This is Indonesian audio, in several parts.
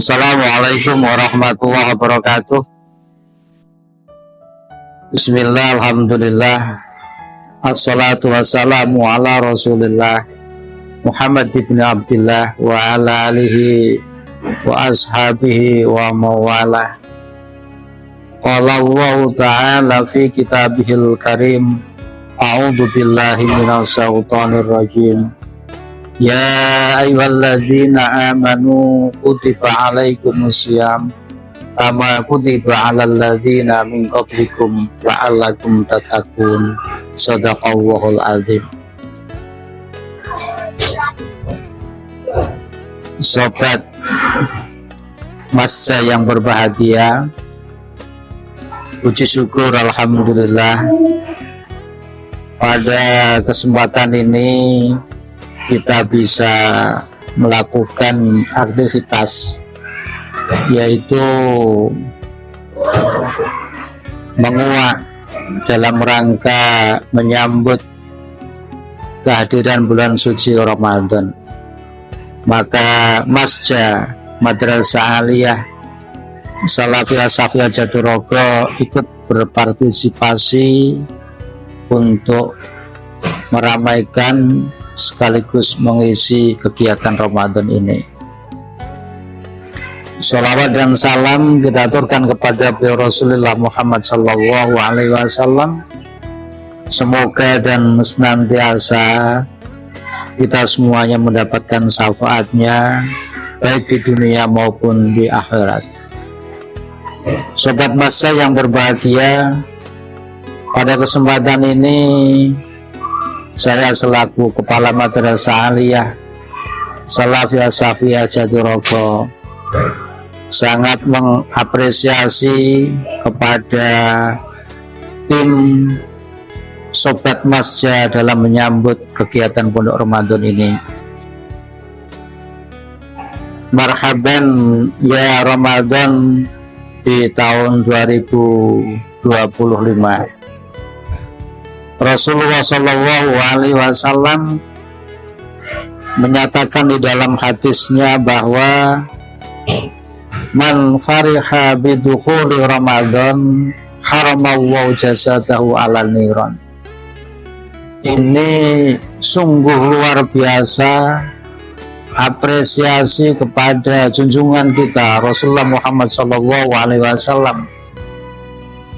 Assalamualaikum warahmatullahi wabarakatuh. Bismillah, alhamdulillah, assalatu wassalamu ala rasulillah Muhammad ibn Abdillah wa ala alihi wa ashabihi wa mawalah. Qala Allah ta'ala fi kitabihil karim, a'udhu billahi minas syaitanir rajim. Ya ayyuhalladzina amanu kutiba alaikumusiyam kama kutiba alal ladzina min qablikum la'allakum tattaqun. Shadaqallahul azim. Sobat Masjid yang berbahagia, puji syukur alhamdulillah pada kesempatan ini kita bisa melakukan aktivitas, yaitu menguak dalam rangka menyambut kehadiran bulan suci Ramadan. Maka Masjid Madrasah Aliyah Salafiyah Safiyah Jatirogo ikut berpartisipasi untuk meramaikan sekaligus mengisi kegiatan Ramadan ini. Sholawat dan salam kita aturkan kepada Rasulullah Muhammad Sallallahu Alaihi Wasallam. Semoga dan senantiasa kita semuanya mendapatkan syafaatnya baik di dunia maupun di akhirat. Sobat Masa yang berbahagia, pada kesempatan ini saya selaku Kepala Madrasah Aliyah Salafiyah Safiyah Jatirogo sangat mengapresiasi kepada tim Sobat Masjid dalam menyambut kegiatan Pondok Ramadan ini. Marhaban ya Ramadan di tahun 2025. Rasulullah Shallallahu Alaihi Wasallam menyatakan di dalam hadisnya bahwa man fariha bidukhuli Ramadan haramallahu jasadahu ala niran. Ini sungguh luar biasa apresiasi kepada junjungan kita Rasulullah Muhammad Shallallahu Alaihi Wasallam,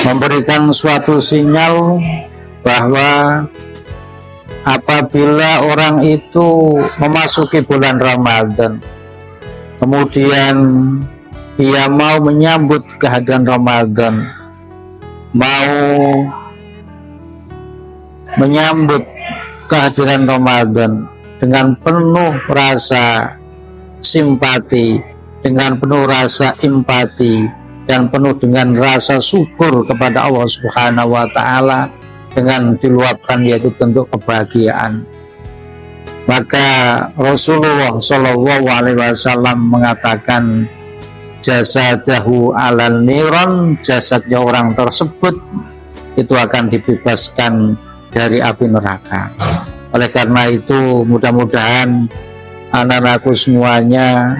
memberikan suatu sinyal bahwa apabila orang itu memasuki bulan Ramadan, kemudian ia mau menyambut kehadiran Ramadan, mau menyambut kehadiran Ramadan dengan penuh rasa simpati, dengan penuh rasa empati, dan penuh dengan rasa syukur kepada Allah Subhanahu wa Ta'ala, dengan diluapkan yaitu bentuk kebahagiaan. Maka Rasulullah Shallallahu Alaihi Wasallam mengatakan jasadahu alal niron, jasadnya orang tersebut itu akan dibebaskan dari api neraka. Oleh karena itu mudah-mudahan anak-anakku semuanya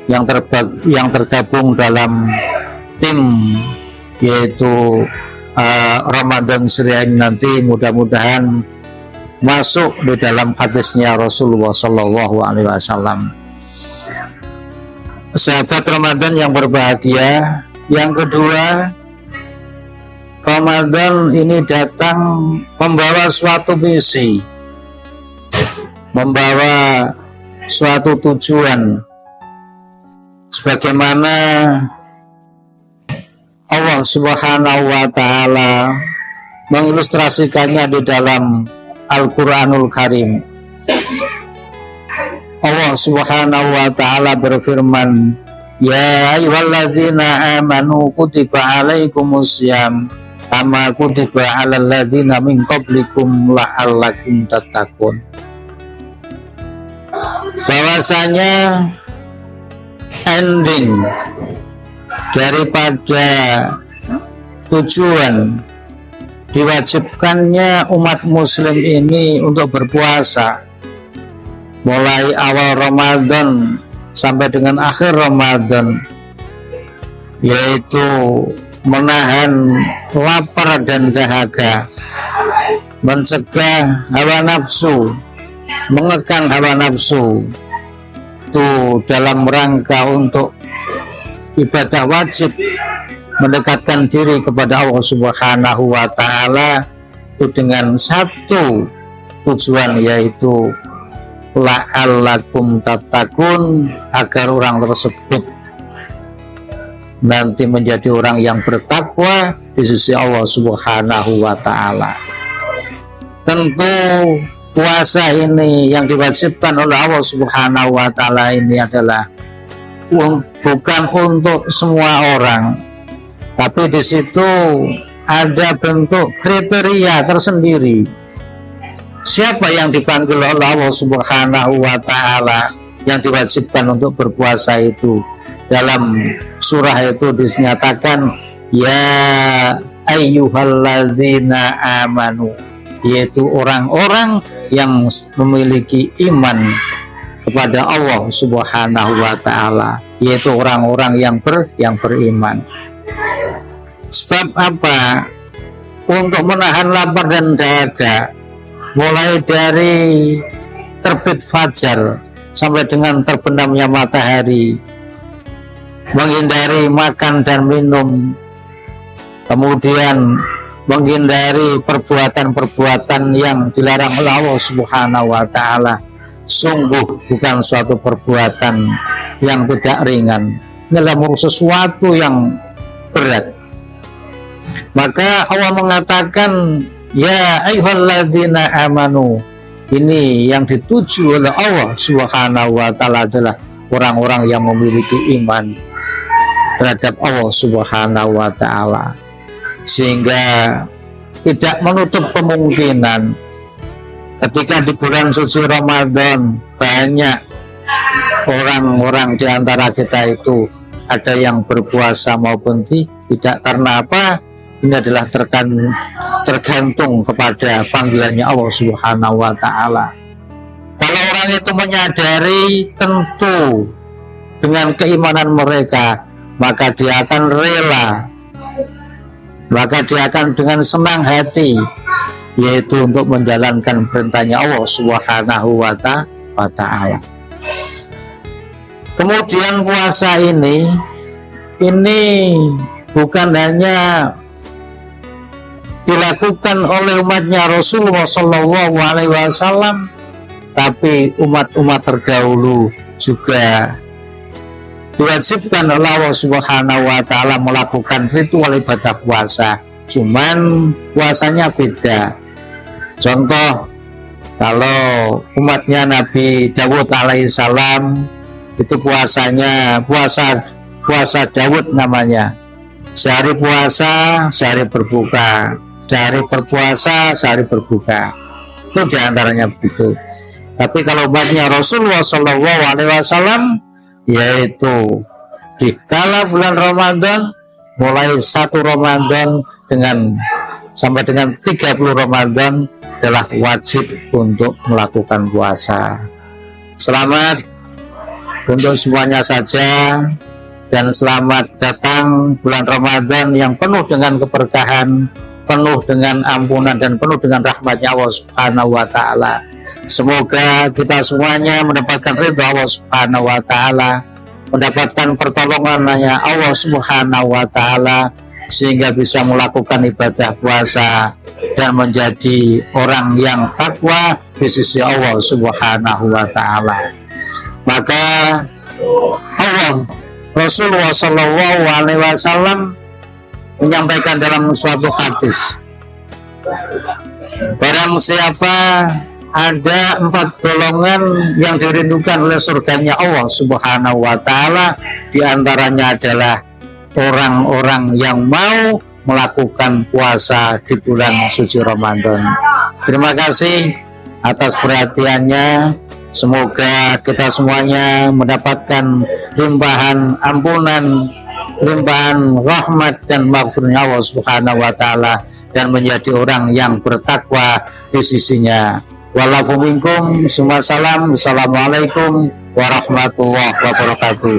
yang tergabung dalam tim yaitu Ramadan Syria ini nanti mudah-mudahan masuk di dalam hadisnya Rasulullah Shallallahu Alaihi Wasallam. Sahabat Ramadan yang berbahagia, yang kedua, Ramadan ini datang membawa suatu misi, membawa suatu tujuan, sebagaimana Allah Subhanahu wa Ta'ala mengilustrasikannya di dalam Al-Quranul Karim. Allah Subhanahu wa Ta'ala berfirman, ya ayyuhalladzina amanu kutiba alaikumusiyam kama kutiba alal ladzina min qablikum la'allakum tattaqun. Bahwasanya ending daripada tujuan diwajibkannya umat muslim ini untuk berpuasa mulai awal Ramadan sampai dengan akhir Ramadan, yaitu menahan lapar dan dahaga, mencegah hawa nafsu, mengekang hawa nafsu, itu dalam rangka untuk ibadah wajib, mendekatkan diri kepada Allah Subhanahu wa Ta'ala, itu dengan satu tujuan, yaitu la'allakum tattaqun, agar orang tersebut nanti menjadi orang yang bertakwa di sisi Allah Subhanahu wa Ta'ala. Tentu puasa ini yang diwajibkan oleh Allah Subhanahu wa Ta'ala ini adalah bukan untuk semua orang, tapi di situ ada bentuk kriteria tersendiri. Siapa yang dipanggil oleh Allah Subhanahu wa Ta'ala yang diwajibkan untuk berpuasa itu? Dalam surah itu dinyatakan ya ayyuhalladzina amanu, yaitu orang-orang yang memiliki iman kepada Allah Subhanahu wa Ta'ala, yaitu orang-orang yang beriman. Sebab apa? Untuk menahan lapar dan dahaga, mulai dari terbit fajar sampai dengan terbenamnya matahari, menghindari makan dan minum, kemudian menghindari perbuatan-perbuatan yang dilarang oleh Allah Subhanahu wa Ta'ala, sungguh bukan suatu perbuatan yang tidak ringan. Ini adalah sesuatu yang berat. Maka Allah mengatakan ya ayyuhalladzina amanu, ini yang dituju oleh Allah Subhanahu wa Ta'ala adalah orang-orang yang memiliki iman terhadap Allah Subhanahu wa Ta'ala, sehingga tidak menutup kemungkinan ketika di bulan suci Ramadan banyak orang-orang di antara kita itu ada yang berpuasa maupun tidak. Karena apa? Ini adalah tergantung kepada panggilannya Allah Subhanahu wa Ta'ala. Kalau orang itu menyadari, tentu dengan keimanan mereka, maka dia akan rela, maka dia akan dengan senang hati, yaitu untuk menjalankan perintahnya Allah Subhanahu wa Ta'ala. Kemudian puasa ini bukan hanya dilakukan oleh umatnya Rasulullah Shallallahu Alaihi Wasallam, tapi umat-umat terdahulu juga diwajibkan oleh Allah Subhanahu wa Ta'ala melakukan ritual ibadah puasa. Cuman puasanya beda. Contoh, kalau umatnya Nabi Dawud alaihissalam, itu puasanya puasa Dawud namanya. Sehari puasa, sehari berbuka. Sehari berpuasa, sehari berbuka. Itu diantaranya begitu. Tapi kalau umatnya Rasulullah Shallallahu Alaihi Wasallam, yaitu di kala bulan Ramadan, mulai 1 Ramadan sampai dengan 30 Ramadan adalah wajib untuk melakukan puasa. Selamat untuk semuanya saja, dan selamat datang bulan Ramadan yang penuh dengan keberkahan, penuh dengan ampunan, dan penuh dengan rahmatnya Allah Subhanahu wa Ta'ala. Semoga kita semuanya mendapatkan ridha Allah Subhanahu wa Ta'ala, mendapatkan pertolongannya Allah Subhanahu wa Ta'ala, sehingga bisa melakukan ibadah puasa dan menjadi orang yang takwa di sisi Allah Subhanahu wa Ta'ala. Maka Allah Rasulullah Shallallahu Alaihi Wasallam menyampaikan dalam suatu hadis, barang siapa ada 4 golongan yang dirindukan oleh surganya Allah Subhanahu wa Ta'ala, diantaranya adalah orang-orang yang mau melakukan puasa di bulan suci Ramadan. Terima kasih atas perhatiannya. Semoga kita semuanya mendapatkan limpahan ampunan, limpahan rahmat dan maghfirnya Allah Subhanahu wa Ta'ala, dan menjadi orang yang bertakwa di sisinya. Wallahu minkum, summa salam. Assalamualaikum warahmatullahi wabarakatuh.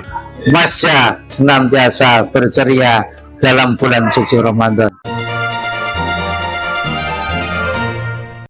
Masya senantiasa berceria dalam bulan suci Ramadan.